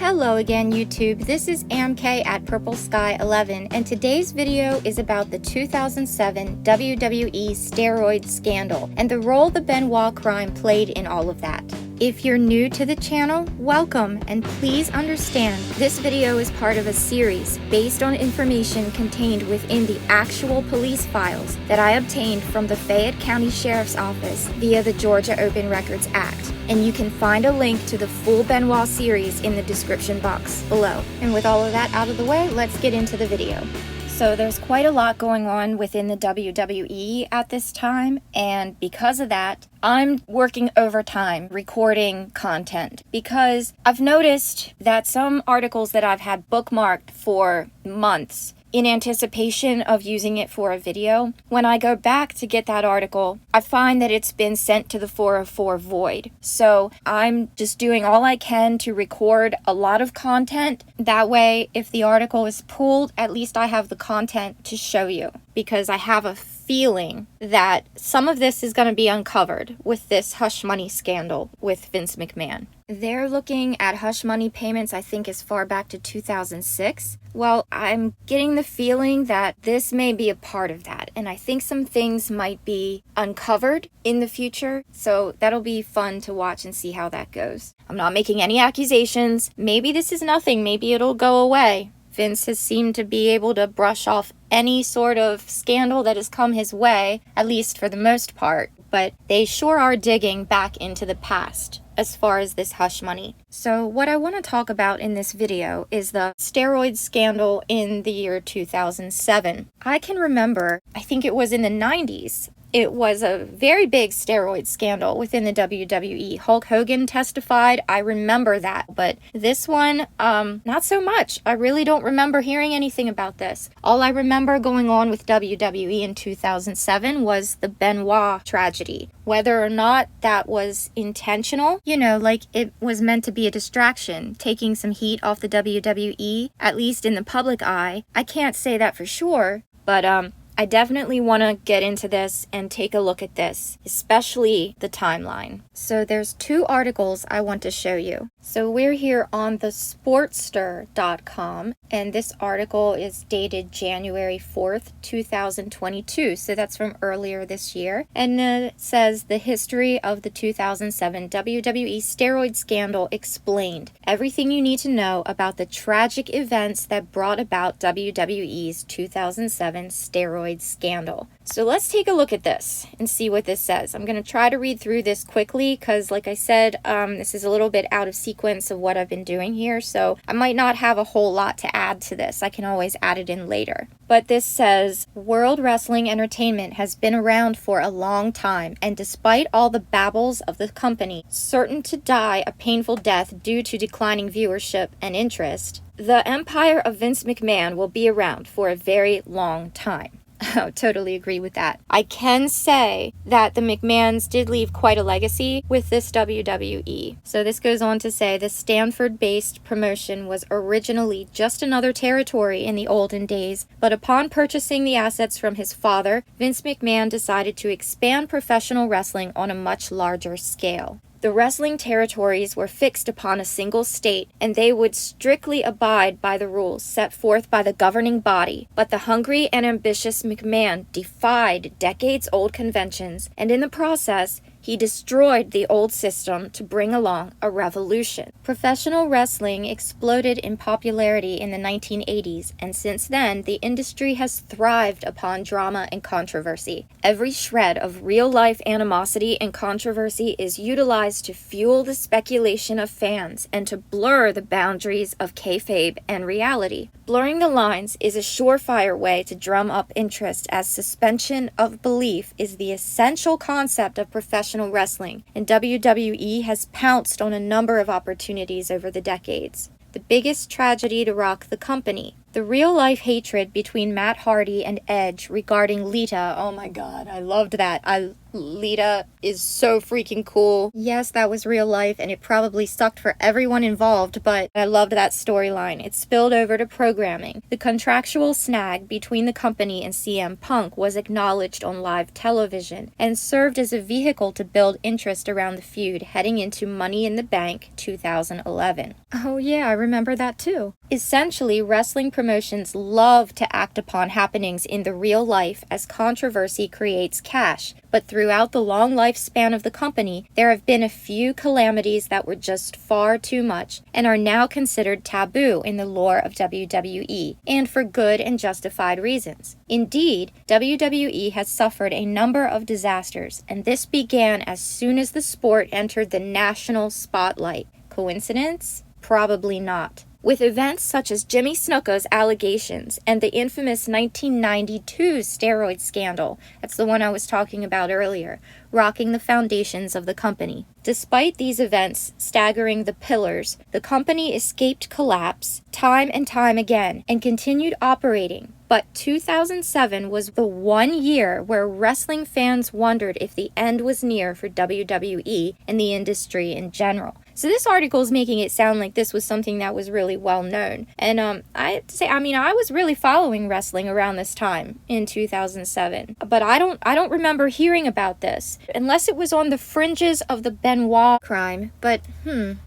Hello again, YouTube. This is AmK at Purple Sky 11, and today's video is about the 2007 WWE Steroid Scandal and the role the Benoit crime played in all of that. If you're new to the channel, welcome, and please understand this video is part of a series based on information contained within the actual police files that I obtained from the Fayette County Sheriff's Office via the Georgia Open Records Act, and you can find a link to the full Benoit series in the description box below. And with all of that out of the way, let's get into the video. So there's quite a lot going on within the WWE at this time, and because of that, I'm working overtime recording content because I've noticed that some articles that I've had bookmarked for months in anticipation of using it for a video, when I go back to get that article, I find that it's been sent to the 404 void. So I'm just doing all I can to record a lot of content. That way, if the article is pulled, at least I have the content to show you, because I have a feeling that some of this is going to be uncovered with this hush money scandal with Vince McMahon. They're looking at hush money payments, I think, as far back to 2006. Well, I'm getting the feeling that this may be a part of that, and I think some things might be uncovered in the future, so that'll be fun to watch and see how that goes. I'm not making any accusations. Maybe this is nothing. Maybe it'll go away. Vince has seemed to be able to brush off any sort of scandal that has come his way, at least for the most part, but they sure are digging back into the past as far as this hush money. So what I want to talk about in this video is the steroid scandal in the year 2007. I can remember, I think it was in the 90s, it was a very big steroid scandal within the WWE. Hulk Hogan testified. I remember that. But this one, not so much. I really don't remember hearing anything about this. All I remember going on with WWE in 2007 was the Benoit tragedy. Whether or not that was intentional, like it was meant to be a distraction, taking some heat off the WWE, at least in the public eye, I can't say that for sure. But, I definitely want to get into this and take a look at this, especially the timeline. So there's two articles I want to show you. So we're here on the Sportster.com, and this article is dated January 4th, 2022. So that's from earlier this year. And it says, the history of the 2007 WWE Steroid Scandal explained. Everything you need to know about the tragic events that brought about WWE's 2007 Steroid Scandal. So let's take a look at this and see what this says. I'm going to try to read through this quickly because, like I said, this is a little bit out of sequence of what I've been doing here, so I might not have a whole lot to add to this. I can always add it in later. But this says, World Wrestling Entertainment has been around for a long time, and despite all the babbles of the company, certain to die a painful death due to declining viewership and interest, the empire of Vince McMahon will be around for a very long time. I totally agree with that. I can say that the McMahons did leave quite a legacy with this WWE. So this goes on to say the Stanford-based promotion was originally just another territory in the olden days, but upon purchasing the assets from his father, Vince McMahon decided to expand professional wrestling on a much larger scale. The wrestling territories were fixed upon a single state, and they would strictly abide by the rules set forth by the governing body. But the hungry and ambitious McMahon defied decades-old conventions, and in the process, he destroyed the old system to bring along a revolution. Professional wrestling exploded in popularity in the 1980s, and since then, the industry has thrived upon drama and controversy. Every shred of real-life animosity and controversy is utilized to fuel the speculation of fans and to blur the boundaries of kayfabe and reality. Blurring the lines is a surefire way to drum up interest, as suspension of belief is the essential concept of professional wrestling, and WWE has pounced on a number of opportunities over the decades. The biggest tragedy to rock the company. The real-life hatred between Matt Hardy and Edge regarding Lita. Oh my god, I loved that. I Lita is so freaking cool. Yes, that was real life, and it probably sucked for everyone involved, but I loved that storyline. It spilled over to programming. The contractual snag between the company and CM Punk was acknowledged on live television and served as a vehicle to build interest around the feud heading into Money in the Bank 2011. Oh yeah, I remember that too. Essentially, wrestling promotions love to act upon happenings in the real life as controversy creates cash, but throughout the long lifespan of the company, there have been a few calamities that were just far too much and are now considered taboo in the lore of WWE, and for good and justified reasons. Indeed, WWE has suffered a number of disasters, and this began as soon as the sport entered the national spotlight. Coincidence? Probably not. With events such as Jimmy Snuka's allegations and the infamous 1992 steroid scandal, that's the one I was talking about earlier, rocking the foundations of the company. Despite these events staggering the pillars, the company escaped collapse time and time again and continued operating. But 2007 was the one year where wrestling fans wondered if the end was near for WWE and the industry in general. So this article is making it sound like this was something that was really well known. And I have to say, I was really following wrestling around this time in 2007. But I don't remember hearing about this, unless it was on the fringes of the Benoit crime. But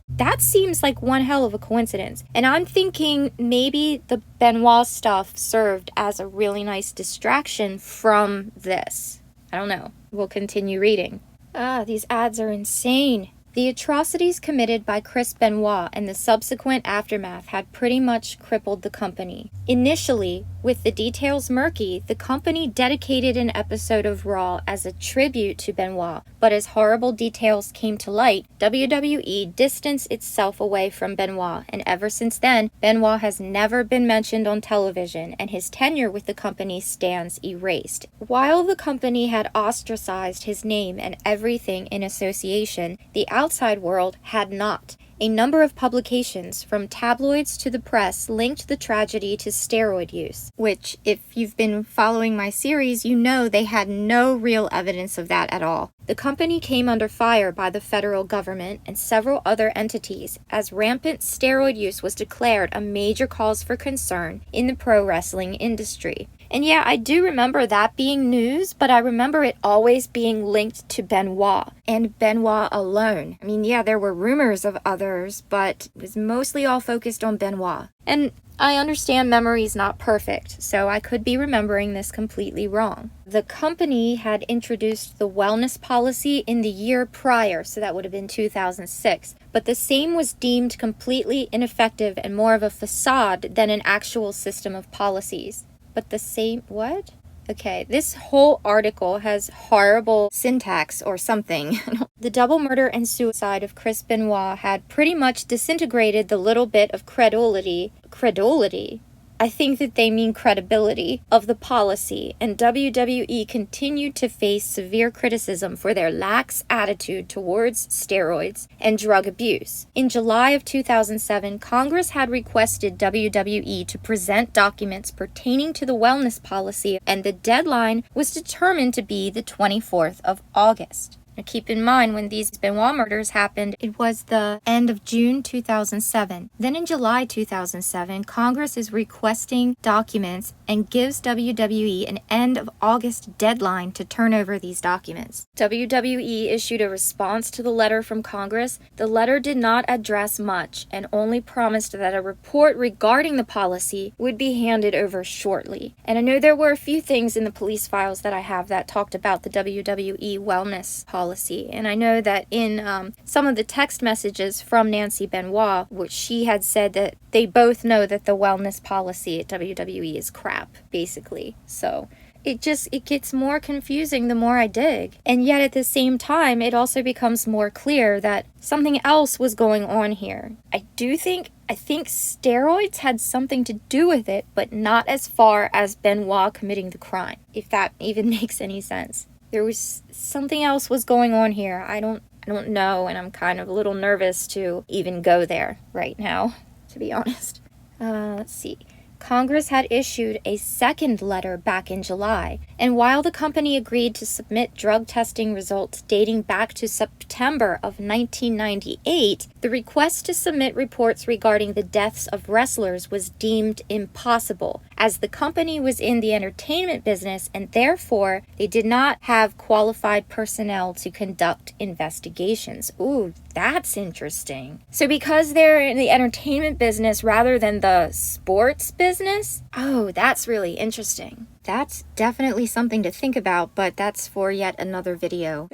that seems like one hell of a coincidence. And I'm thinking maybe the Benoit stuff served as a really nice distraction from this. I don't know. We'll continue reading. These ads are insane. The atrocities committed by Chris Benoit and the subsequent aftermath had pretty much crippled the company. Initially, with the details murky, the company dedicated an episode of Raw as a tribute to Benoit, but as horrible details came to light, WWE distanced itself away from Benoit, and ever since then, Benoit has never been mentioned on television, and his tenure with the company stands erased. While the company had ostracized his name and everything in association, the outside world had not. A number of publications, from tabloids to the press, linked the tragedy to steroid use, which, if you've been following my series, you know they had no real evidence of that at all. The company came under fire by the federal government and several other entities, as rampant steroid use was declared a major cause for concern in the pro wrestling industry. And yeah, I do remember that being news, but I remember it always being linked to Benoit, and Benoit alone. There were rumors of others, but it was mostly all focused on Benoit. And I understand memory's not perfect, so I could be remembering this completely wrong. The company had introduced the wellness policy in the year prior, so that would have been 2006, but the same was deemed completely ineffective and more of a facade than an actual system of policies. But the same, what? Okay, this whole article has horrible syntax or something. The double murder and suicide of Chris Benoit had pretty much disintegrated the little bit of credulity? I think that they mean credibility of the policy, and WWE continued to face severe criticism for their lax attitude towards steroids and drug abuse. In July of 2007, Congress had requested WWE to present documents pertaining to the wellness policy, and the deadline was determined to be the 24th of August. Now keep in mind, when these Benoit murders happened, it was the end of June 2007. Then in July 2007, Congress is requesting documents and gives WWE an end of August deadline to turn over these documents. WWE issued a response to the letter from Congress. The letter did not address much and only promised that a report regarding the policy would be handed over shortly. And I know there were a few things in the police files that I have that talked about the WWE wellness policy. And I know that in some of the text messages from Nancy Benoit, which she had said that they both know that the wellness policy at WWE is crap, basically. So it gets more confusing the more I dig. And yet at the same time, it also becomes more clear that something else was going on here. I think steroids had something to do with it, but not as far as Benoit committing the crime, if that even makes any sense. There was something else was going on here. I don't know, and I'm kind of a little nervous to even go there right now, to be honest. Let's see. Congress had issued a second letter back in July, And while the company agreed to submit drug testing results dating back to September of 1998, the request to submit reports regarding the deaths of wrestlers was deemed impossible, as the company was in the entertainment business and therefore they did not have qualified personnel to conduct investigations. Ooh, that's interesting. So because they're in the entertainment business rather than the sports business? Oh, that's really interesting. That's definitely something to think about, but that's for yet another video.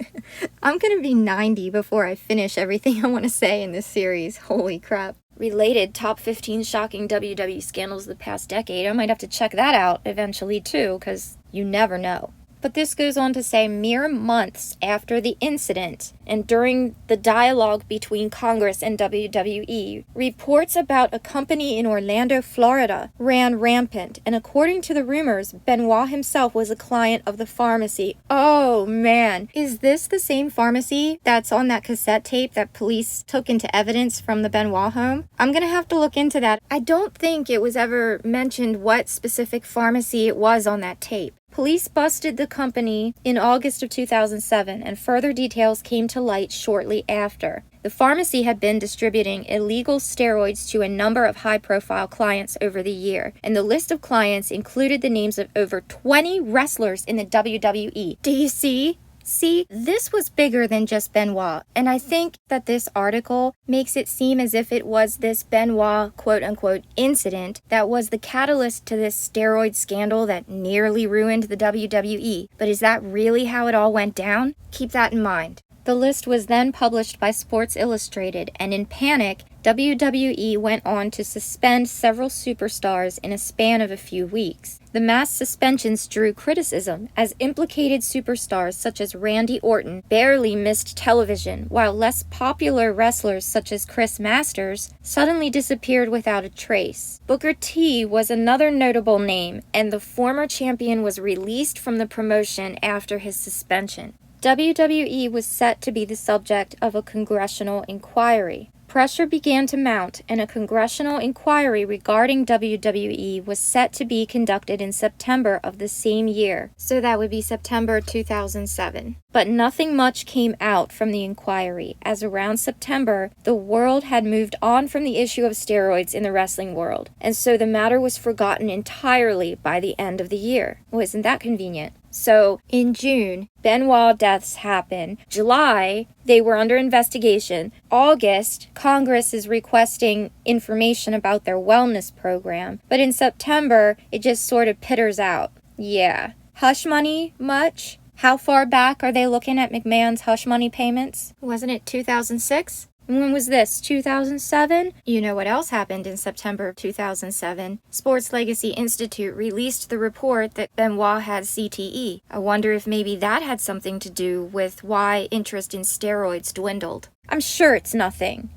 I'm gonna be 90 before I finish everything I want to say in this series. Holy crap. Related top 15 shocking WWE scandals of the past decade. I might have to check that out eventually too, because you never know. But this goes on to say mere months after the incident and during the dialogue between Congress and WWE, reports about a company in Orlando, Florida ran rampant, and according to the rumors, Benoit himself was a client of the pharmacy. Oh man, is this the same pharmacy that's on that cassette tape that police took into evidence from the Benoit home? I'm gonna have to look into that. I don't think it was ever mentioned what specific pharmacy it was on that tape. Police busted the company in August of 2007, and further details came to light shortly after. The pharmacy had been distributing illegal steroids to a number of high-profile clients over the year, and the list of clients included the names of over 20 wrestlers in the WWE. Do you see? See, this was bigger than just Benoit, and I think that this article makes it seem as if it was this Benoit quote-unquote incident that was the catalyst to this steroid scandal that nearly ruined the WWE. But is that really how it all went down? Keep that in mind. The list was then published by Sports Illustrated, and in panic, WWE went on to suspend several superstars in a span of a few weeks. The mass suspensions drew criticism, as implicated superstars such as Randy Orton barely missed television, while less popular wrestlers such as Chris Masters suddenly disappeared without a trace. Booker T was another notable name, and the former champion was released from the promotion after his suspension. WWE was set to be the subject of a congressional inquiry. Pressure began to mount, and a congressional inquiry regarding WWE was set to be conducted in September of the same year. So that would be September 2007. But nothing much came out from the inquiry, as around September, the world had moved on from the issue of steroids in the wrestling world, and so the matter was forgotten entirely by the end of the year. Well, isn't that convenient? So, in June, Benoit deaths happen. July, they were under investigation. August, Congress is requesting information about their wellness program. But in September, it just sort of pitters out. Yeah. Hush money, much? How far back are they looking at McMahon's hush money payments? Wasn't it 2006? When was this? 2007? You know what else happened in September of 2007? Sports Legacy Institute released the report that Benoit had CTE. I wonder if maybe that had something to do with why interest in steroids dwindled. I'm sure it's nothing.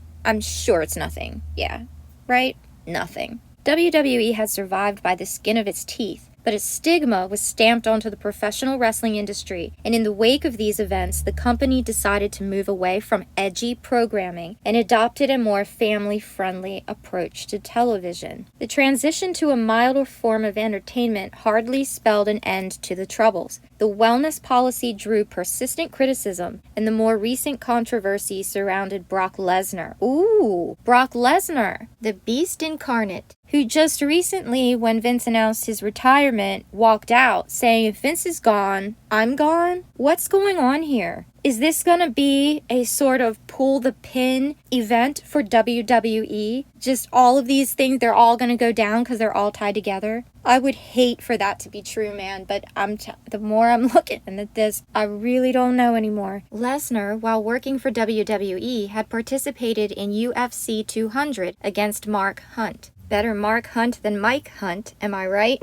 Yeah. Right? Nothing. WWE had survived by the skin of its teeth, but a stigma was stamped onto the professional wrestling industry, and in the wake of these events, the company decided to move away from edgy programming and adopted a more family-friendly approach to television. The transition to a milder form of entertainment hardly spelled an end to the troubles. The wellness policy drew persistent criticism, and the more recent controversy surrounded Brock Lesnar. Ooh, Brock Lesnar, the beast incarnate, who just recently, when Vince announced his retirement, walked out saying, if Vince is gone, I'm gone? What's going on here? Is this gonna be a sort of pull the pin event for WWE? Just all of these things, they're all gonna go down because they're all tied together? I would hate for that to be true, man, but the more I'm looking at this, I really don't know anymore. Lesnar, while working for WWE, had participated in UFC 200 against Mark Hunt. Better Mark Hunt than Mike Hunt, am I right?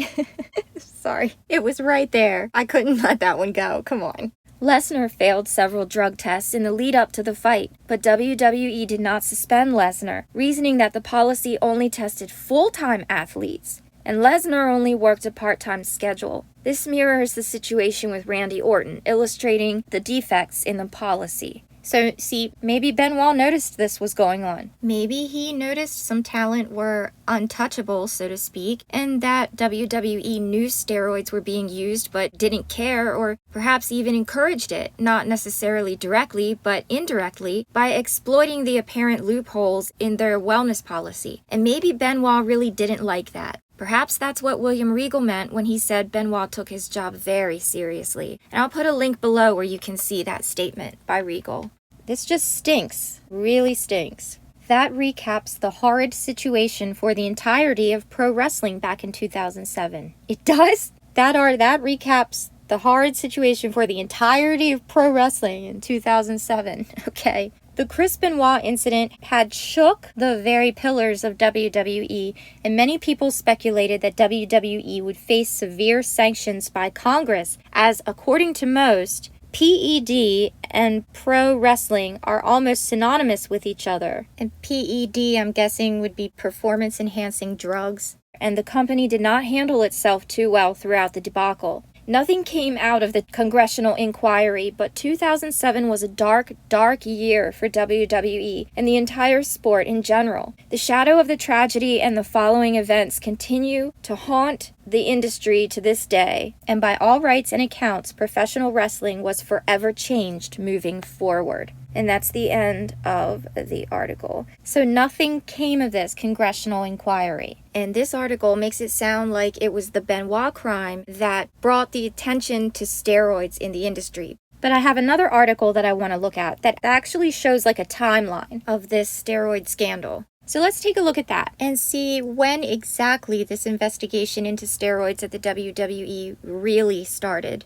Sorry, it was right there. I couldn't let that one go, come on. Lesnar failed several drug tests in the lead-up to the fight, but WWE did not suspend Lesnar, reasoning that the policy only tested full-time athletes, and Lesnar only worked a part-time schedule. This mirrors the situation with Randy Orton, illustrating the defects in the policy. So, see, maybe Benoit noticed this was going on. Maybe he noticed some talent were untouchable, so to speak, and that WWE knew steroids were being used but didn't care, or perhaps even encouraged it, not necessarily directly, but indirectly, by exploiting the apparent loopholes in their wellness policy. And maybe Benoit really didn't like that. Perhaps that's what William Regal meant when he said Benoit took his job very seriously. And I'll put a link below where you can see that statement by Regal. This just stinks. Really stinks. That recaps the horrid situation for the entirety of pro wrestling back in 2007. It does? That recaps the horrid situation for the entirety of pro wrestling in 2007. Okay. The Chris Benoit incident had shook the very pillars of WWE, and many people speculated that WWE would face severe sanctions by Congress, as, according to most, PED and pro wrestling are almost synonymous with each other. And PED, I'm guessing, would be performance-enhancing drugs. And the company did not handle itself too well throughout the debacle. Nothing came out of the congressional inquiry, but 2007 was a dark, dark year for WWE and the entire sport in general. The shadow of the tragedy and the following events continue to haunt the industry to this day, and by all rights and accounts, professional wrestling was forever changed moving forward. And that's the end of the article. So nothing came of this congressional inquiry. And this article makes it sound like it was the Benoit crime that brought the attention to steroids in the industry. But I have another article that I want to look at that actually shows like a timeline of this steroid scandal. So let's take a look at that and see when exactly this investigation into steroids at the WWE really started.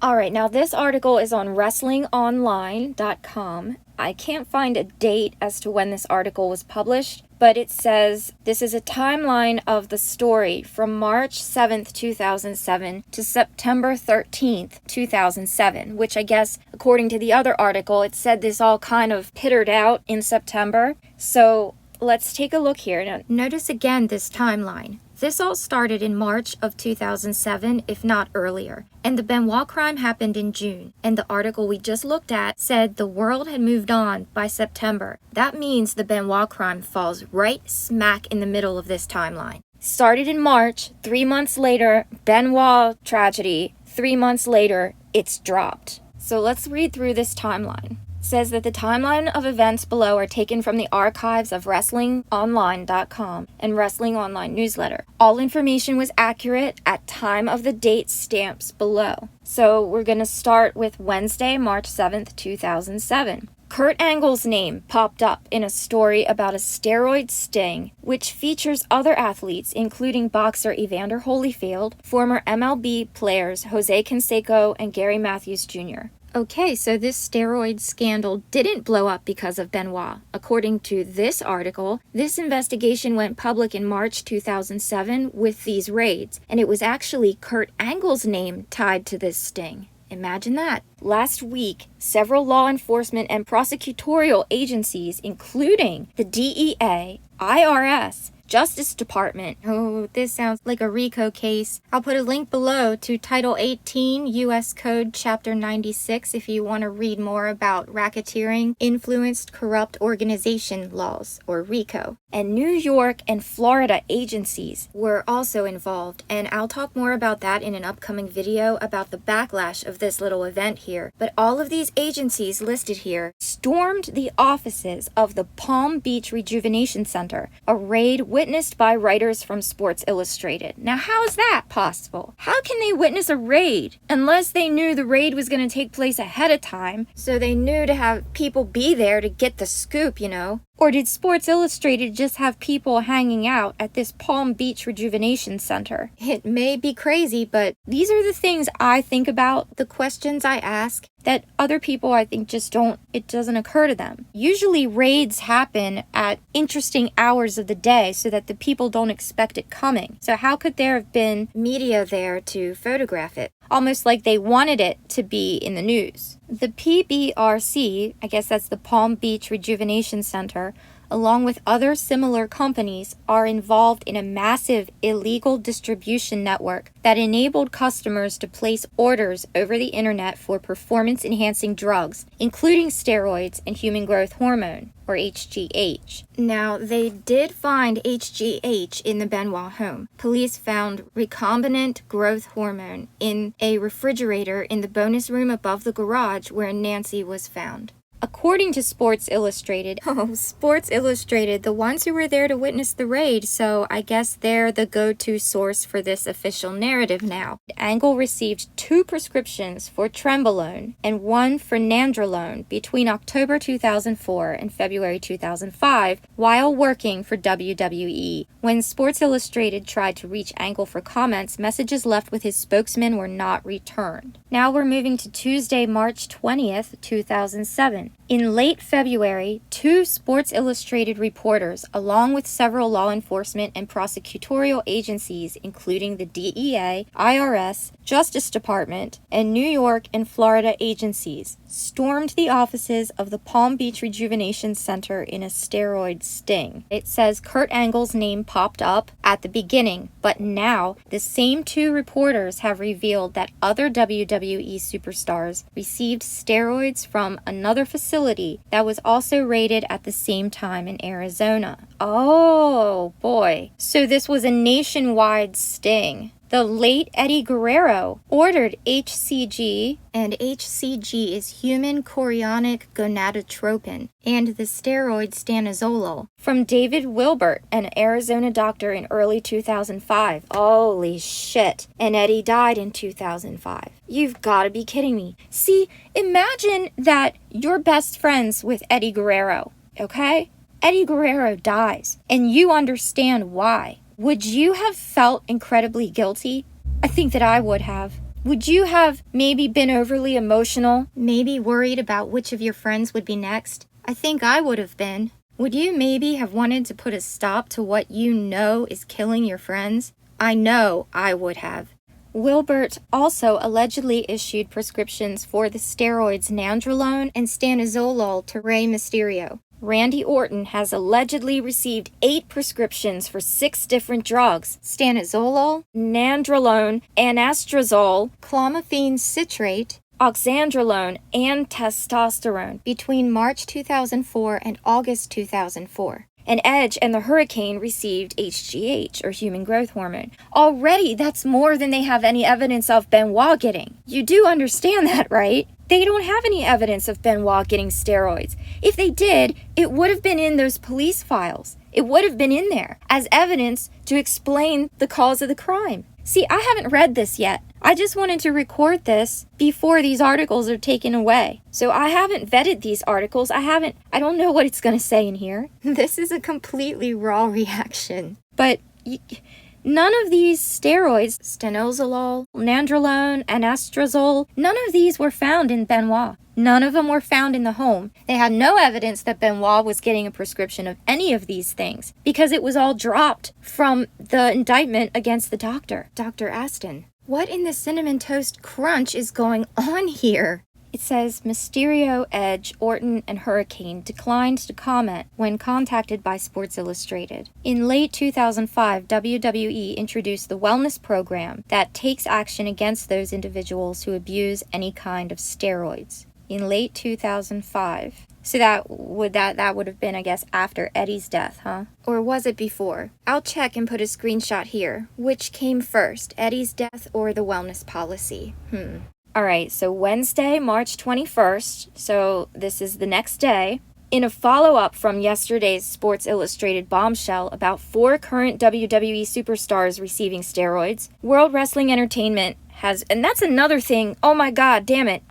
Alright, now this article is on wrestlingonline.com. I can't find a date as to when this article was published, but it says this is a timeline of the story from March 7th, 2007 to September 13th, 2007, which I guess, according to the other article, it said this all kind of petered out in September. So let's take a look here. Now, notice again this timeline. This all started in March of 2007, if not earlier, and the Benoit crime happened in June, and the article we just looked at said the world had moved on by September. That means the Benoit crime falls right smack in the middle of this timeline. Started in March, 3 months later, Benoit tragedy, 3 months later, it's dropped. So let's read through this timeline. Says that the timeline of events below are taken from the archives of wrestlingonline.com and Wrestling Online newsletter. All information was accurate at time of the date stamps below. So we're going to start with Wednesday, March 7th, 2007. Kurt Angle's name popped up in a story about a steroid sting, which features other athletes, including boxer Evander Holyfield, former MLB players Jose Canseco and Gary Matthews Jr. Okay, so this steroid scandal didn't blow up because of Benoit. According to this article, this investigation went public in March 2007 with these raids, and it was actually Kurt Angle's name tied to this sting. Imagine that. Last week, several law enforcement and prosecutorial agencies, including the DEA, IRS, Justice Department. Oh, this sounds like a RICO case. I'll put a link below to Title 18 U.S. Code Chapter 96 if you want to read more about racketeering, influenced corrupt organization laws, or RICO. And New York and Florida agencies were also involved, and I'll talk more about that in an upcoming video about the backlash of this little event here. But all of these agencies listed here stormed the offices of the Palm Beach Rejuvenation Center, a raid witnessed by writers from Sports Illustrated. Now, how is that possible? How can they witness a raid unless they knew the raid was going to take place ahead of time, so they knew to have people be there to get the scoop, you know? Or did Sports Illustrated just have people hanging out at this Palm Beach Rejuvenation Center? It may be crazy, but these are the things I think about, the questions I ask, that other people I think just it doesn't occur to them. Usually raids happen at interesting hours of the day so that the people don't expect it coming. So how could there have been media there to photograph it? Almost like they wanted it to be in the news. The PBRC, I guess that's the Palm Beach Rejuvenation Center, along with other similar companies, are involved in a massive illegal distribution network that enabled customers to place orders over the internet for performance-enhancing drugs, including steroids and human growth hormone, or HGH. Now, they did find HGH in the Benoit home. Police found recombinant growth hormone in a refrigerator in the bonus room above the garage where Nancy was found. According to Sports Illustrated, Sports Illustrated, the ones who were there to witness the raid, so I guess they're the go-to source for this official narrative now. Angle received 2 prescriptions for Trenbolone and 1 for Nandrolone between October 2004 and February 2005 while working for WWE. When Sports Illustrated tried to reach Angle for comments, messages left with his spokesman were not returned. Now we're moving to Tuesday, March 20th, 2007. In late February, 2 Sports Illustrated reporters, along with several law enforcement and prosecutorial agencies, including the DEA, IRS, Justice Department, and New York and Florida agencies, stormed the offices of the Palm Beach Rejuvenation Center in a steroid sting. It says Kurt Angle's name popped up at the beginning, but now the same 2 reporters have revealed that other WWE superstars received steroids from another facility that was also raided at the same time in Arizona. Oh boy. So this was a nationwide sting. The late Eddie Guerrero ordered HCG, and HCG is human chorionic gonadotropin, and the steroid stanozolol, from David Wilbert, an Arizona doctor, in early 2005. Holy shit. And Eddie died in 2005. You've got to be kidding me. See, imagine that you're best friends with Eddie Guerrero, okay? Eddie Guerrero dies, and you understand why. Would you have felt incredibly guilty? I think that I would have. Would you have maybe been overly emotional? Maybe worried about which of your friends would be next? I think I would have been. Would you maybe have wanted to put a stop to what you know is killing your friends? I know I would have. Wilbert also allegedly issued prescriptions for the steroids Nandrolone and stanozolol to Rey Mysterio. Randy Orton has allegedly received 8 prescriptions for 6 different drugs: stanozolol, nandrolone, anastrozole, clomiphene citrate, oxandrolone, and testosterone between March 2004 and August 2004. And Edge and the Hurricane received HGH, or human growth hormone. Already, that's more than they have any evidence of Benoit getting. You do understand that, right? They don't have any evidence of Benoit getting steroids. If they did, it would have been in those police files. It would have been in there as evidence to explain the cause of the crime. See, I haven't read this yet. I just wanted to record this before these articles are taken away. So I haven't vetted these articles. I don't know what it's going to say in here. This is a completely raw reaction. But none of these steroids, stanozolol, nandrolone, anastrozole, none of these were found in Benoit. None of them were found in the home. They had no evidence that Benoit was getting a prescription of any of these things because it was all dropped from the indictment against the doctor, Dr. Aston. What in the Cinnamon Toast Crunch is going on here? It says Mysterio, Edge, Orton, and Hurricane declined to comment when contacted by Sports Illustrated. In late 2005, WWE introduced the wellness program that takes action against those individuals who abuse any kind of steroids. In late 2005. So that would have been, I guess, after Eddie's death, huh? Or was it before? I'll check and put a screenshot here. Which came first, Eddie's death or the wellness policy? Alright, so Wednesday, March 21st, so this is the next day. In a follow-up from yesterday's Sports Illustrated bombshell about 4 current WWE superstars receiving steroids, World Wrestling Entertainment has, and that's another thing, oh my god, damn it.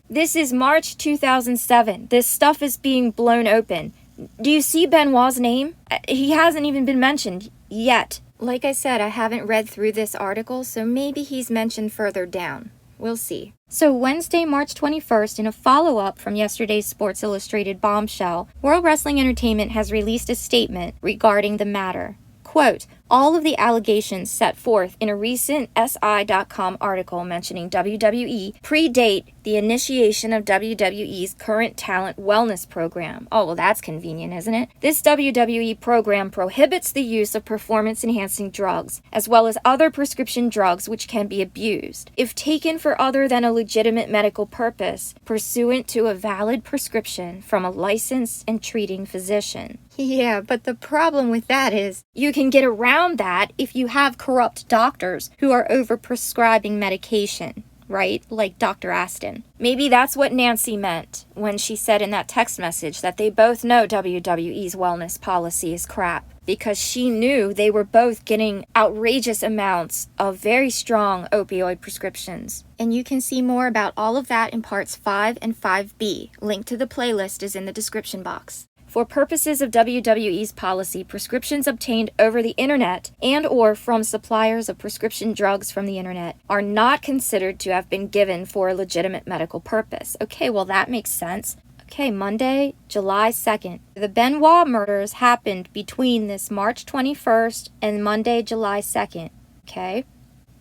This is March 2007. This stuff is being blown open. Do you see Benoit's name? He hasn't even been mentioned yet. Like I said, I haven't read through this article, so maybe he's mentioned further down. We'll see. So Wednesday, March 21st, in a follow-up from yesterday's Sports Illustrated bombshell, World Wrestling Entertainment has released a statement regarding the matter. Quote, All of the allegations set forth in a recent SI.com article mentioning WWE predate the initiation of WWE's current talent wellness program. Oh, well, that's convenient, isn't it? This WWE program prohibits the use of performance-enhancing drugs, as well as other prescription drugs which can be abused, if taken for other than a legitimate medical purpose, pursuant to a valid prescription from a licensed and treating physician. Yeah, but the problem with that is you can get around that if you have corrupt doctors who are overprescribing medication, right? Like Dr. Aston. Maybe that's what Nancy meant when she said in that text message that they both know WWE's wellness policy is crap, because she knew they were both getting outrageous amounts of very strong opioid prescriptions. And you can see more about all of that in parts 5 and 5B. Link to the playlist is in the description box. For purposes of WWE's policy, prescriptions obtained over the internet and or from suppliers of prescription drugs from the internet are not considered to have been given for a legitimate medical purpose. Okay, well that makes sense. Okay, Monday, July 2nd. The Benoit murders happened between this March 21st and Monday, July 2nd. Okay?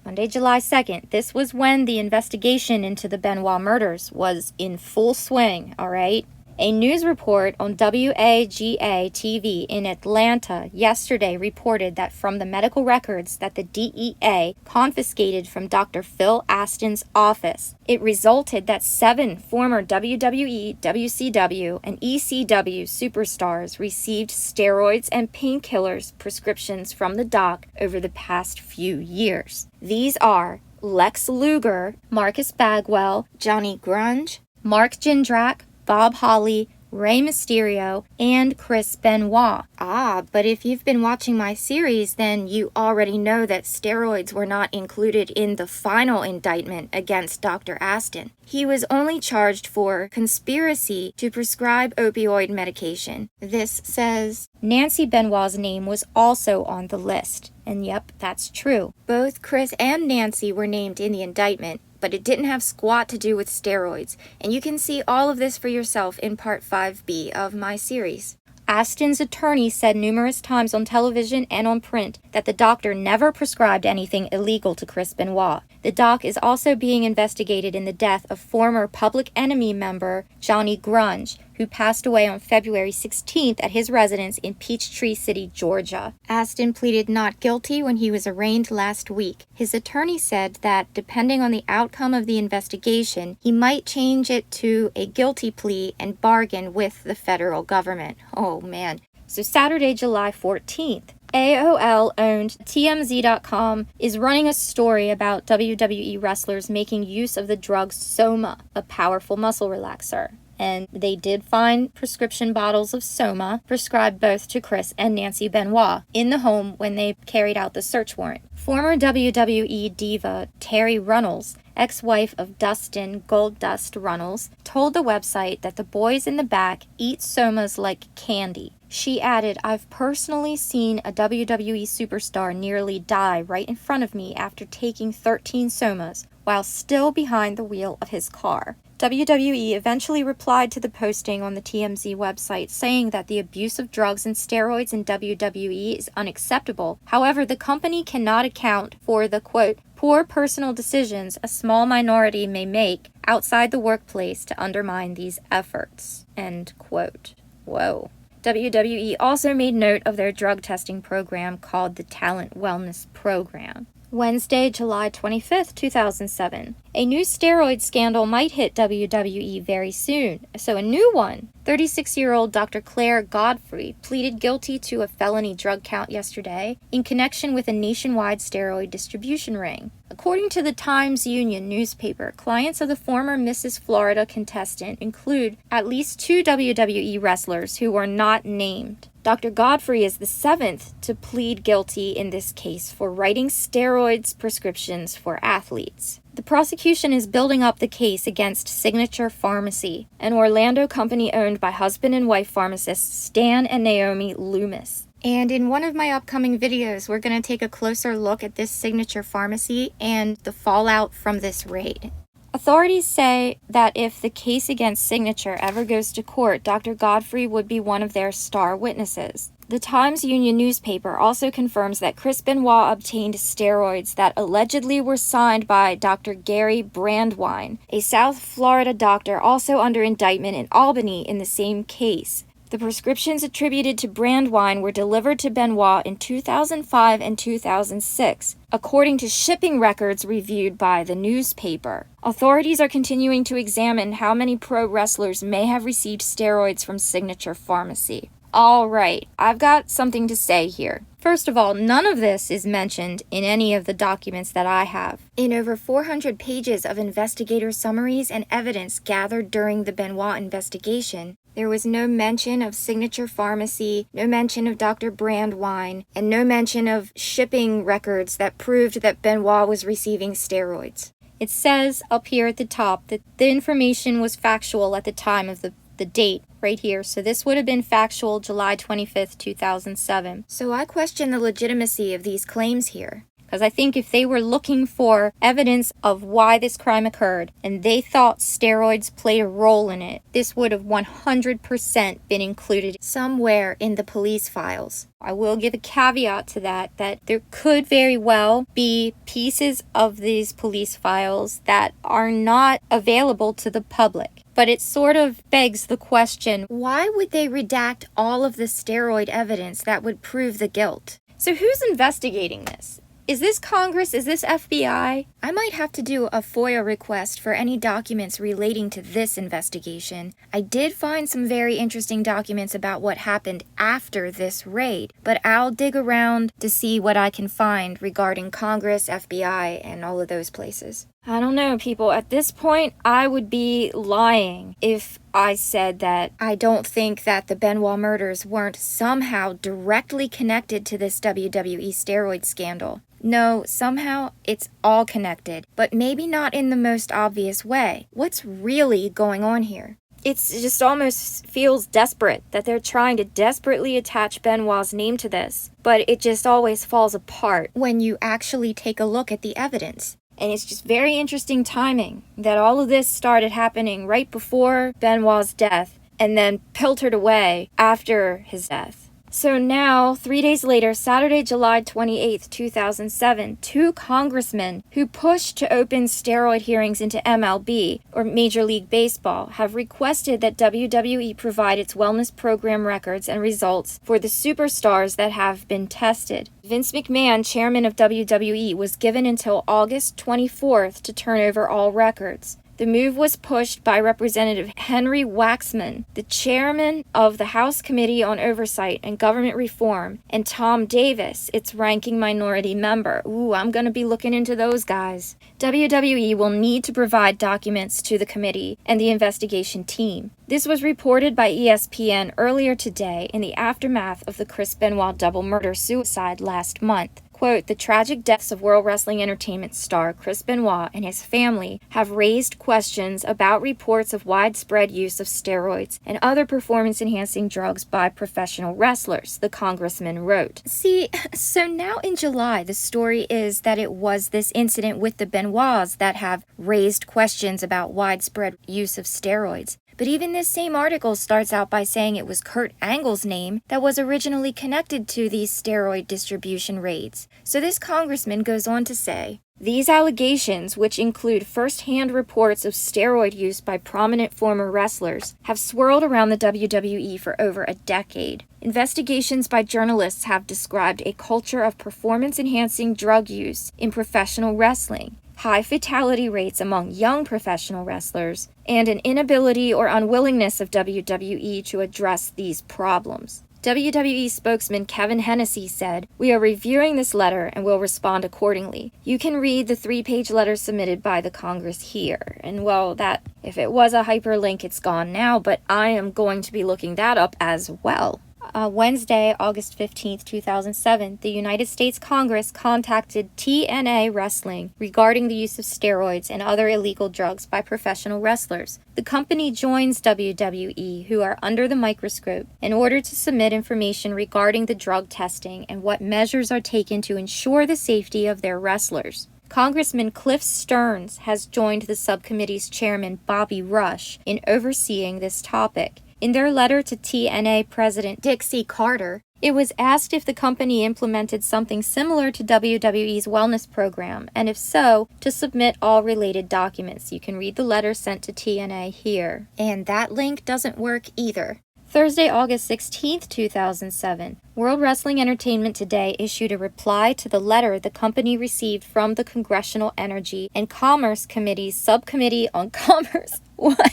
Monday, July 2nd. This was when the investigation into the Benoit murders was in full swing, all right? A news report on WAGA-TV in Atlanta yesterday reported that from the medical records that the DEA confiscated from Dr. Phil Aston's office, it resulted that 7 former WWE, WCW, and ECW superstars received steroids and painkillers prescriptions from the doc over the past few years. These are Lex Luger, Marcus Bagwell, Johnny Grunge, Mark Jindrak, Bob Holly, Rey Mysterio, and Chris Benoit. But if you've been watching my series, then you already know that steroids were not included in the final indictment against Dr. Aston. He was only charged for conspiracy to prescribe opioid medication. This says Nancy Benoit's name was also on the list. And yep, that's true. Both Chris and Nancy were named in the indictment, but it didn't have squat to do with steroids, and you can see all of this for yourself in Part 5B of my series. Aston's attorney said numerous times on television and on print that the doctor never prescribed anything illegal to Chris Benoit. The doc is also being investigated in the death of former Public Enemy member Johnny Grunge, who passed away on February 16th at his residence in Peachtree City, Georgia. Aston pleaded not guilty when he was arraigned last week. His attorney said that, depending on the outcome of the investigation, he might change it to a guilty plea and bargain with the federal government. Oh man. So Saturday, July 14th. AOL-owned TMZ.com is running a story about WWE wrestlers making use of the drug Soma, a powerful muscle relaxer. And they did find prescription bottles of Soma prescribed both to Chris and Nancy Benoit in the home when they carried out the search warrant. Former WWE diva Terry Runnels, ex-wife of Dustin Goldust Runnels, told the website that the boys in the back eat Somas like candy. She added, "I've personally seen a WWE superstar nearly die right in front of me after taking 13 Somas while still behind the wheel of his car." WWE eventually replied to the posting on the TMZ website saying that the abuse of drugs and steroids in WWE is unacceptable. However, the company cannot account for the, quote, poor personal decisions a small minority may make outside the workplace to undermine these efforts, end quote. Whoa. WWE also made note of their drug testing program called the Talent Wellness Program. Wednesday, July 25th, 2007. A new steroid scandal might hit WWE very soon, so a new one. 36-year-old Dr. Claire Godfrey pleaded guilty to a felony drug count yesterday in connection with a nationwide steroid distribution ring. According to the Times-Union newspaper, clients of the former Mrs. Florida contestant include at least 2 WWE wrestlers who were not named. Dr. Godfrey is the 7th to plead guilty in this case for writing steroids prescriptions for athletes. The prosecution is building up the case against Signature Pharmacy, an Orlando company owned by husband and wife pharmacists Stan and Naomi Loomis. And in one of my upcoming videos, we're going to take a closer look at this Signature Pharmacy and the fallout from this raid. Authorities say that if the case against Signature ever goes to court, Dr. Godfrey would be one of their star witnesses. The Times-Union newspaper also confirms that Chris Benoit obtained steroids that allegedly were signed by Dr. Gary Brandwine, a South Florida doctor also under indictment in Albany in the same case. The prescriptions attributed to Brandwine were delivered to Benoit in 2005 and 2006, according to shipping records reviewed by the newspaper. Authorities are continuing to examine how many pro wrestlers may have received steroids from Signature Pharmacy. Alright, I've got something to say here. First of all, none of this is mentioned in any of the documents that I have. In over 400 pages of investigator summaries and evidence gathered during the Benoit investigation, there was no mention of Signature Pharmacy, no mention of Dr. Brandwine, and no mention of shipping records that proved that Benoit was receiving steroids. It says up here at the top that the information was factual at the time of the date right here. So this would have been factual July 25th, 2007. So I question the legitimacy of these claims here. Because I think if they were looking for evidence of why this crime occurred and they thought steroids played a role in it, this would have 100% been included somewhere in the police files. I will give a caveat to that there could very well be pieces of these police files that are not available to the public. But it sort of begs the question, why would they redact all of the steroid evidence that would prove the guilt? So who's investigating this? Is this Congress? Is this FBI? I might have to do a FOIA request for any documents relating to this investigation. I did find some very interesting documents about what happened after this raid, but I'll dig around to see what I can find regarding Congress, FBI, and all of those places. I don't know, people. At this point, I would be lying if I said that I don't think that the Benoit murders weren't somehow directly connected to this WWE steroid scandal. No, somehow it's all connected, but maybe not in the most obvious way. What's really going on here? It just almost feels desperate that they're trying to desperately attach Benoit's name to this, but it just always falls apart when you actually take a look at the evidence. And it's just very interesting timing that all of this started happening right before Benoit's death and then filtered away after his death. So now, 3 days later, Saturday, July 28th, 2007, 2 congressmen who pushed to open steroid hearings into MLB, or Major League Baseball, have requested that WWE provide its wellness program records and results for the superstars that have been tested. Vince McMahon, chairman of WWE, was given until August 24th to turn over all records. The move was pushed by Representative Henry Waxman, the chairman of the House Committee on Oversight and Government Reform, and Tom Davis, its ranking minority member. Ooh, I'm going to be looking into those guys. WWE will need to provide documents to the committee and the investigation team. This was reported by ESPN earlier today in the aftermath of the Chris Benoit double murder-suicide last month. Quote, the tragic deaths of World Wrestling Entertainment star Chris Benoit and his family have raised questions about reports of widespread use of steroids and other performance-enhancing drugs by professional wrestlers, the congressman wrote. See, so now in July, the story is that it was this incident with the Benoits that have raised questions about widespread use of steroids. But even this same article starts out by saying it was Kurt Angle's name that was originally connected to these steroid distribution raids. So this congressman goes on to say, these allegations, which include first-hand reports of steroid use by prominent former wrestlers, have swirled around the WWE for over a decade. Investigations by journalists have described a culture of performance-enhancing drug use in professional wrestling, high fatality rates among young professional wrestlers, and an inability or unwillingness of WWE to address these problems. WWE spokesman Kevin Hennessy said, we are reviewing this letter and will respond accordingly. You can read the 3-page letter submitted by the Congress here. And well, that, if it was a hyperlink, it's gone now, but I am going to be looking that up as well. Wednesday, August 15th, 2007, the United States Congress contacted TNA Wrestling regarding the use of steroids and other illegal drugs by professional wrestlers. The company joins WWE, who are under the microscope, in order to submit information regarding the drug testing and what measures are taken to ensure the safety of their wrestlers. Congressman Cliff Stearns has joined the subcommittee's chairman, Bobby Rush, in overseeing this topic. In their letter to TNA President Dixie Carter, It was asked if the company implemented something similar to WWE's wellness program, and if so, to submit all related documents. You can read the letter sent to TNA here. And that link doesn't work either. Thursday, August 16th, 2007, World Wrestling Entertainment Today issued a reply to the letter the company received from the Congressional Energy and Commerce Committee's Subcommittee on Commerce. What?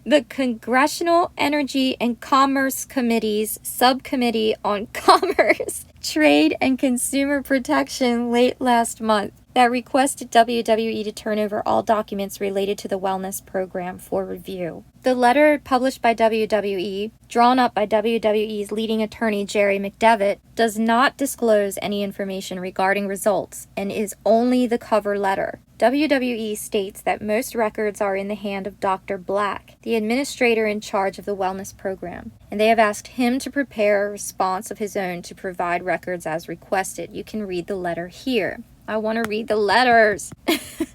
The Congressional Energy and Commerce Committee's Subcommittee on Commerce, Trade, and Consumer Protection late last month that requested WWE to turn over all documents related to the wellness program for review. The letter, published by WWE, drawn up by WWE's leading attorney Jerry McDevitt, does not disclose any information regarding results and is only the cover letter. WWE states that most records are in the hand of Dr. Black, the administrator in charge of the wellness program, and they have asked him to prepare a response of his own to provide records as requested. You can read the letter here. I want to read the letters.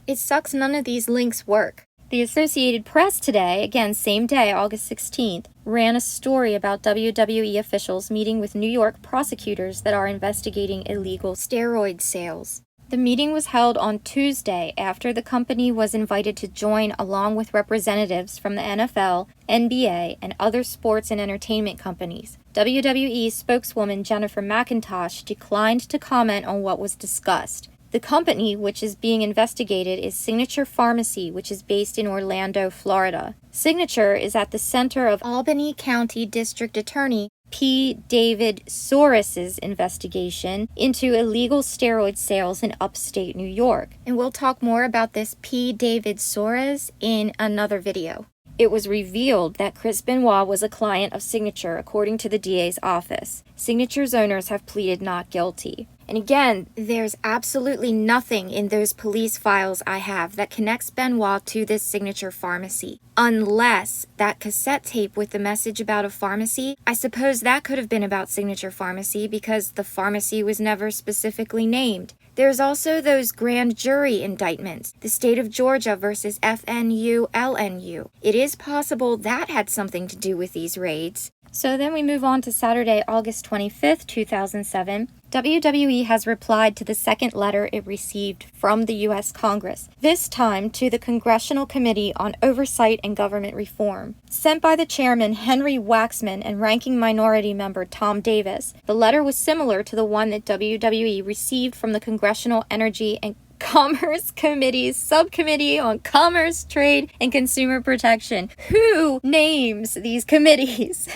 It sucks none of these links work. The Associated Press today, again same day, August 16th, ran a story about WWE officials meeting with New York prosecutors that are investigating illegal steroid sales. The meeting was held on Tuesday after the company was invited to join along with representatives from the NFL, NBA, and other sports and entertainment companies. WWE spokeswoman Jennifer McIntosh declined to comment on what was discussed. The company, which is being investigated, is Signature Pharmacy, which is based in Orlando, Florida. Signature is at the center of Albany County District Attorney P. David Sores's investigation into illegal steroid sales in upstate New York. And we'll talk more about this P. David Sores in another video. It was revealed that Chris Benoit was a client of Signature, according to the DA's office. Signature's owners have pleaded not guilty. And again, there's absolutely nothing in those police files I have that connects Benoit to this Signature Pharmacy. Unless that cassette tape with the message about a pharmacy, I suppose that could have been about Signature Pharmacy because the pharmacy was never specifically named. There's also those grand jury indictments, the state of Georgia versus FNU-LNU. It is possible that had something to do with these raids. So then we move on to Saturday, August 25th, 2007. WWE has replied to the second letter it received from the U.S. Congress, this time to the Congressional Committee on Oversight and Government Reform. Sent by the chairman Henry Waxman and ranking minority member Tom Davis, the letter was similar to the one that WWE received from the Congressional Energy and Commerce Committee's Subcommittee on Commerce, Trade, and Consumer Protection. Who names these committees?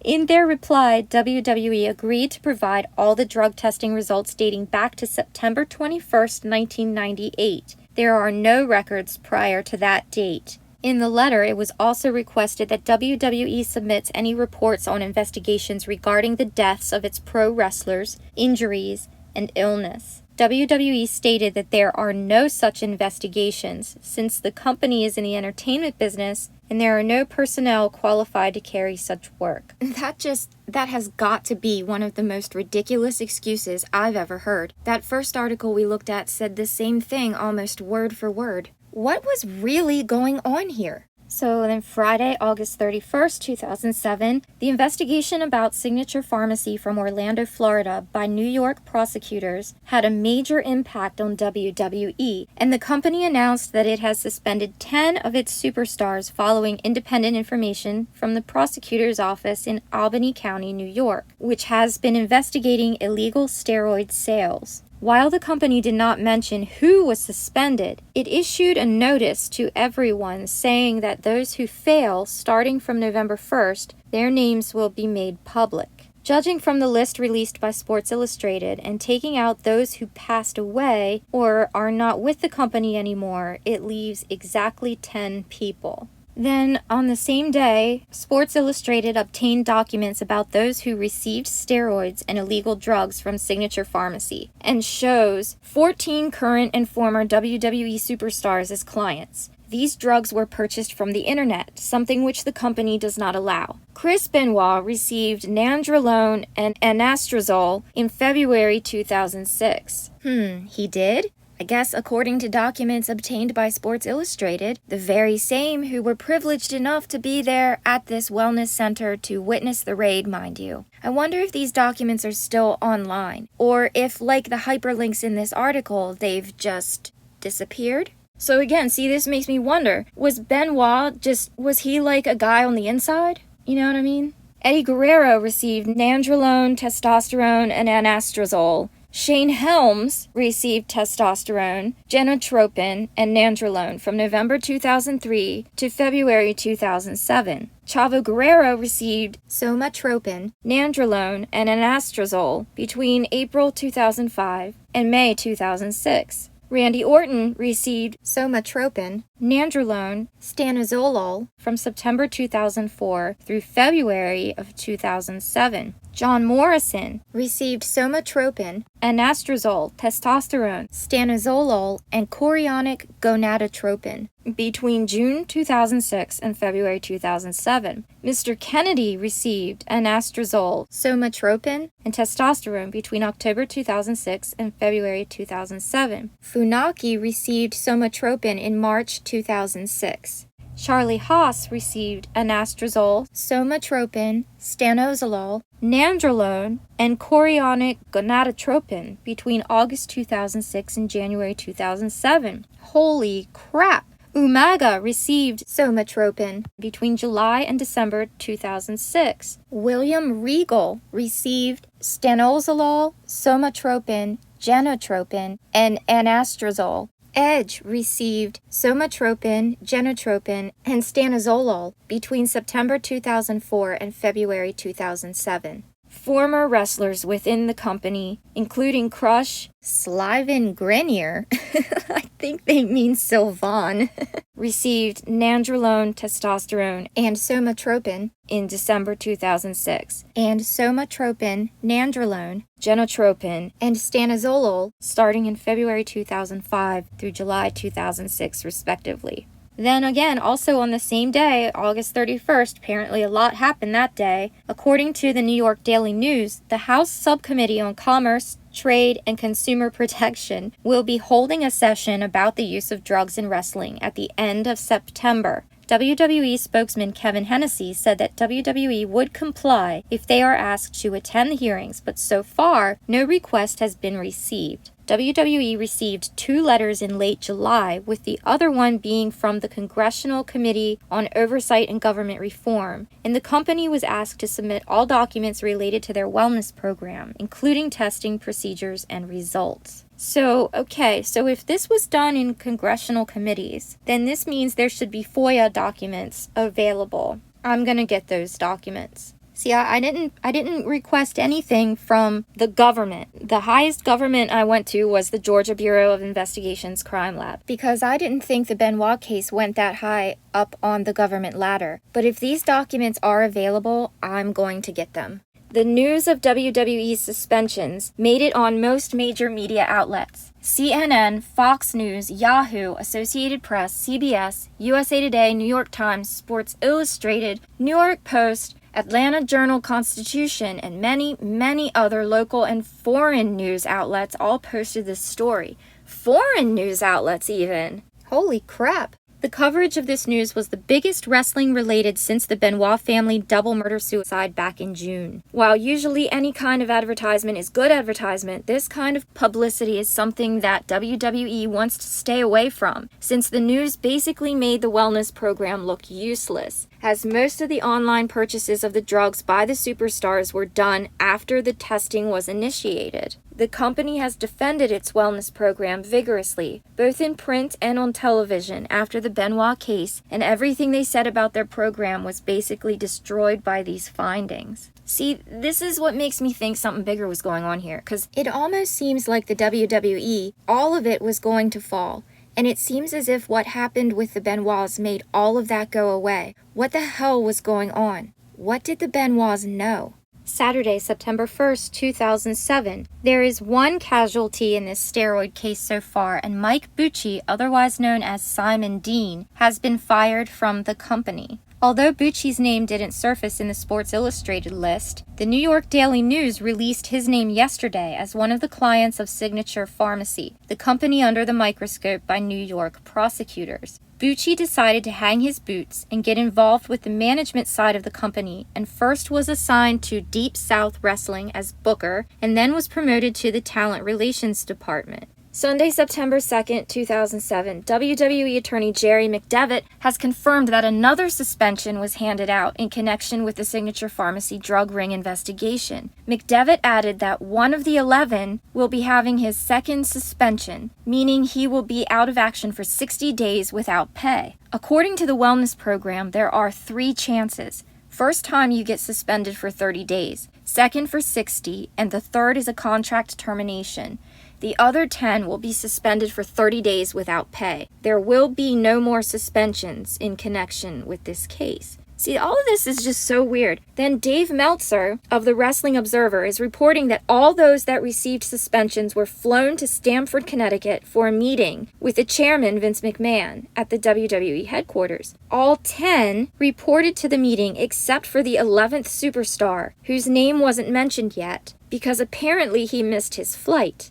In their reply, WWE agreed to provide all the drug testing results dating back to September 21st, 1998. There are no records prior to that date. In the letter, it was also requested that WWE submits any reports on investigations regarding the deaths of its pro wrestlers, injuries, and illness. WWE stated that there are no such investigations since the company is in the entertainment business and there are no personnel qualified to carry such work. That has got to be one of the most ridiculous excuses I've ever heard. That first article we looked at said the same thing almost word for word. What was really going on here? So then Friday, August 31st, 2007, the investigation about Signature Pharmacy from Orlando, Florida by New York prosecutors had a major impact on WWE, and the company announced that it has suspended 10 of its superstars following independent information from the prosecutor's office in Albany County, New York, which has been investigating illegal steroid sales. While the company did not mention who was suspended, it issued a notice to everyone saying that those who fail, starting from November 1st, their names will be made public. Judging from the list released by Sports Illustrated and taking out those who passed away or are not with the company anymore, it leaves exactly 10 people. Then, on the same day, Sports Illustrated obtained documents about those who received steroids and illegal drugs from Signature Pharmacy, and shows 14 current and former WWE superstars as clients. These drugs were purchased from the internet, something which the company does not allow. Chris Benoit received nandrolone and anastrozole in February 2006. He did? I guess according to documents obtained by Sports Illustrated, the very same who were privileged enough to be there at this wellness center to witness the raid, mind you. I wonder if these documents are still online, or if, like the hyperlinks in this article, they've just disappeared? So again, see, this makes me wonder, was Benoit was he like a guy on the inside? You know what I mean? Eddie Guerrero received nandrolone, testosterone, and anastrozole. Shane Helms received testosterone, genotropin, and nandrolone from November 2003 to February 2007. Chavo Guerrero received somatropin, nandrolone, and anastrozole between April 2005 and May 2006. Randy Orton received somatropin, nandrolone, stanozolol from September 2004 through February of 2007. John Morrison received somatropin, anastrozole, testosterone, stanozolol, and chorionic gonadotropin between June 2006 and February 2007. Mr. Kennedy received anastrozole, somatropin, and testosterone between October 2006 and February 2007. Funaki received somatropin in March 2006. Charlie Haas received anastrozole, somatropin, stanozolol, nandrolone, and chorionic gonadotropin between August 2006 and January 2007. Holy crap! Umaga received somatropin between July and December 2006. William Regal received stanozolol, somatropin, genotropin, and anastrozole. Edge received somatropin, genotropin, and stanozolol between September 2004 and February 2007. Former wrestlers within the company, including Crush, Slyvan Grenier, I think they mean Sylvan, received nandrolone, testosterone, and somatropin in December 2006, and somatropin, nandrolone, genotropin, and stanozolol starting in February 2005 through July 2006, respectively. Then again, also on the same day, August 31st, apparently a lot happened that day. According to the New York Daily News, the House Subcommittee on Commerce, Trade, and Consumer Protection will be holding a session about the use of drugs in wrestling at the end of September. WWE spokesman Kevin Hennessy said that WWE would comply if they are asked to attend the hearings, but so far, no request has been received. WWE received 2 letters in late July, with the other one being from the Congressional Committee on Oversight and Government Reform, and the company was asked to submit all documents related to their wellness program, including testing procedures and results. So if this was done in congressional committees, then this means there should be FOIA documents available. I'm gonna get those documents. See, I didn't request anything from the government. The highest government I went to was the Georgia Bureau of Investigation's Crime Lab, because I didn't think the Benoit case went that high up on the government ladder. But if these documents are available, I'm going to get them. The news of WWE's suspensions made it on most major media outlets. CNN, Fox News, Yahoo, Associated Press, CBS, USA Today, New York Times, Sports Illustrated, New York Post, Atlanta Journal-Constitution, and many, many other local and foreign news outlets all posted this story. Foreign news outlets, even! Holy crap! The coverage of this news was the biggest wrestling-related since the Benoit family double murder-suicide back in June. While usually any kind of advertisement is good advertisement, this kind of publicity is something that WWE wants to stay away from, since the news basically made the wellness program look useless, as most of the online purchases of the drugs by the superstars were done after the testing was initiated. The company has defended its wellness program vigorously, both in print and on television, after the Benoit case, and everything they said about their program was basically destroyed by these findings. See, this is what makes me think something bigger was going on here, because it almost seems like the WWE, all of it was going to fall. And it seems as if what happened with the Benoits made all of that go away. What the hell was going on? What did the Benoits know? Saturday, September 1st, 2007. There is one casualty in this steroid case so far, and Mike Bucci, otherwise known as Simon Dean, has been fired from the company. Although Bucci's name didn't surface in the Sports Illustrated list, the New York Daily News released his name yesterday as one of the clients of Signature Pharmacy, the company under the microscope by New York prosecutors. Bucci decided to hang his boots and get involved with the management side of the company, and first was assigned to Deep South Wrestling as Booker, and then was promoted to the Talent Relations Department. Sunday, September 2nd, 2007, WWE attorney Jerry McDevitt has confirmed that another suspension was handed out in connection with the Signature Pharmacy drug ring investigation. McDevitt added that one of the 11 will be having his second suspension, meaning he will be out of action for 60 days without pay. According to the wellness program, there are 3 chances. First time you get suspended for 30 days, second for 60, and the third is a contract termination. The other 10 will be suspended for 30 days without pay. There will be no more suspensions in connection with this case. See, all of this is just so weird. Then Dave Meltzer of the Wrestling Observer is reporting that all those that received suspensions were flown to Stamford, Connecticut for a meeting with the chairman, Vince McMahon, at the WWE headquarters. All 10 reported to the meeting except for the 11th superstar, whose name wasn't mentioned yet, because apparently he missed his flight.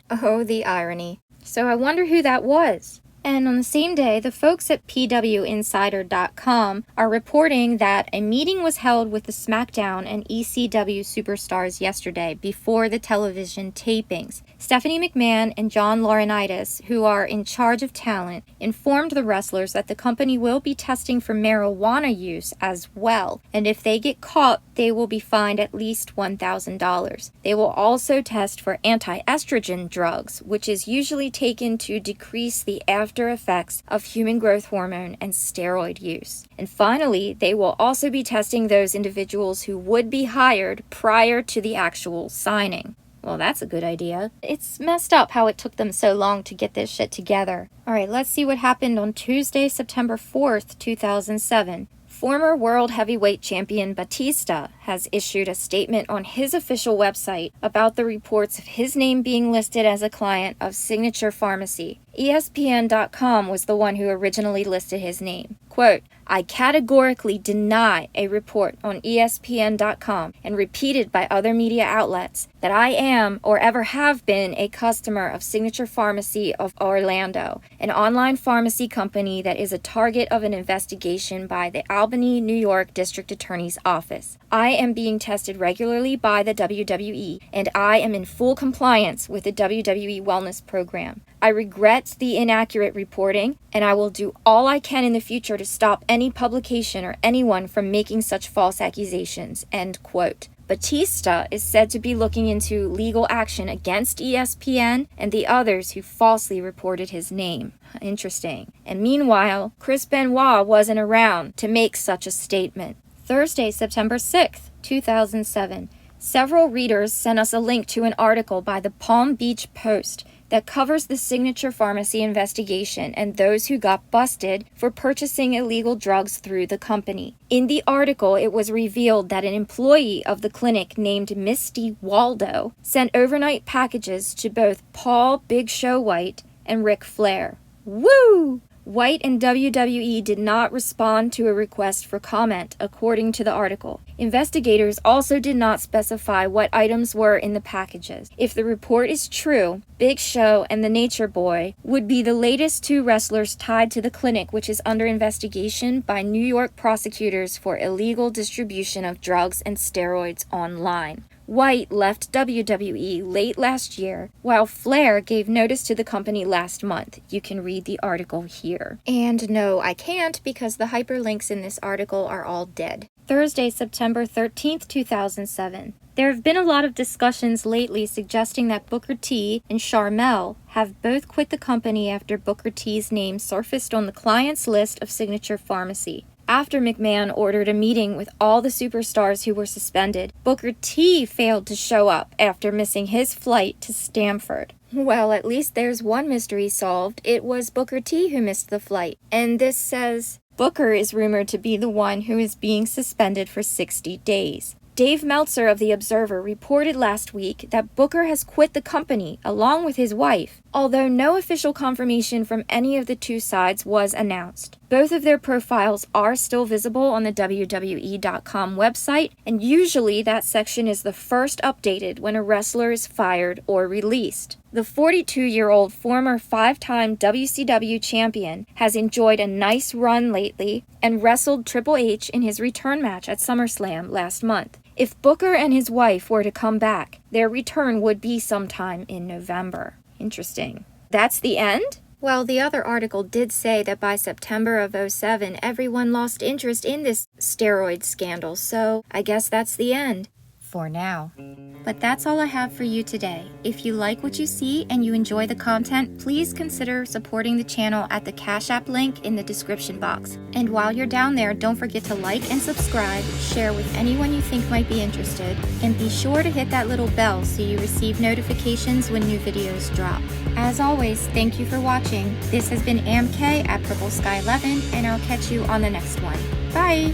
Oh, the irony. So I wonder who that was. And on the same day, the folks at PWInsider.com are reporting that a meeting was held with the SmackDown and ECW superstars yesterday before the television tapings. Stephanie McMahon and John Laurinaitis, who are in charge of talent, informed the wrestlers that the company will be testing for marijuana use as well, and if they get caught, they will be fined at least $1,000. They will also test for anti-estrogen drugs, which is usually taken to decrease the after effects of human growth hormone and steroid use. And finally, they will also be testing those individuals who would be hired prior to the actual signing. Well, that's a good idea. It's messed up how it took them so long to get this shit together. Alright, let's see what happened on Tuesday, September 4th, 2007. Former World Heavyweight Champion Batista has issued a statement on his official website about the reports of his name being listed as a client of Signature Pharmacy. ESPN.com was the one who originally listed his name. Quote, I categorically deny a report on ESPN.com and repeated by other media outlets that I am or ever have been a customer of Signature Pharmacy of Orlando, an online pharmacy company that is a target of an investigation by the Albany, New York District Attorney's Office. I am being tested regularly by the WWE, and I am in full compliance with the WWE Wellness Program. I regret the inaccurate reporting, and I will do all I can in the future to stop any publication or anyone from making such false accusations. End quote. Batista is said to be looking into legal action against ESPN and the others who falsely reported his name. Interesting. And meanwhile, Chris Benoit wasn't around to make such a statement. Thursday, September 6th, 2007. Several readers sent us a link to an article by the Palm Beach Post that covers the Signature Pharmacy investigation and those who got busted for purchasing illegal drugs through the company. In the article, it was revealed that an employee of the clinic named Misty Waldo sent overnight packages to both Paul Big Show White and Ric Flair. Woo! White and WWE did not respond to a request for comment, according to the article. Investigators also did not specify what items were in the packages. If the report is true, Big Show and the Nature Boy would be the latest 2 wrestlers tied to the clinic, which is under investigation by New York prosecutors for illegal distribution of drugs and steroids online. White left WWE late last year, while Flair gave notice to the company last month. You can read the article here. And no, I can't, because the hyperlinks in this article are all dead. Thursday, September 13th, 2007. There have been a lot of discussions lately suggesting that Booker T and Sharmell have both quit the company after Booker T's name surfaced on the client's list of Signature Pharmacy. After McMahon ordered a meeting with all the superstars who were suspended, Booker T failed to show up after missing his flight to Stamford. Well, at least there's one mystery solved. It was Booker T who missed the flight. And this says, Booker is rumored to be the one who is being suspended for 60 days. Dave Meltzer of The Observer reported last week that Booker has quit the company along with his wife, although no official confirmation from any of the 2 sides was announced. Both of their profiles are still visible on the WWE.com website, and usually that section is the first updated when a wrestler is fired or released. The 42-year-old former 5-time WCW champion has enjoyed a nice run lately and wrestled Triple H in his return match at SummerSlam last month. If Booker and his wife were to come back, their return would be sometime in November. Interesting. That's the end? Well, the other article did say that by September of '07, everyone lost interest in this steroid scandal, so I guess that's the end. For now. But that's all I have for you today. If you like what you see and you enjoy the content, please consider supporting the channel at the Cash App link in the description box. And while you're down there, don't forget to like and subscribe, share with anyone you think might be interested, and be sure to hit that little bell so you receive notifications when new videos drop. As always, thank you for watching. This has been AMK at Purple Sky 11, and I'll catch you on the next one. Bye!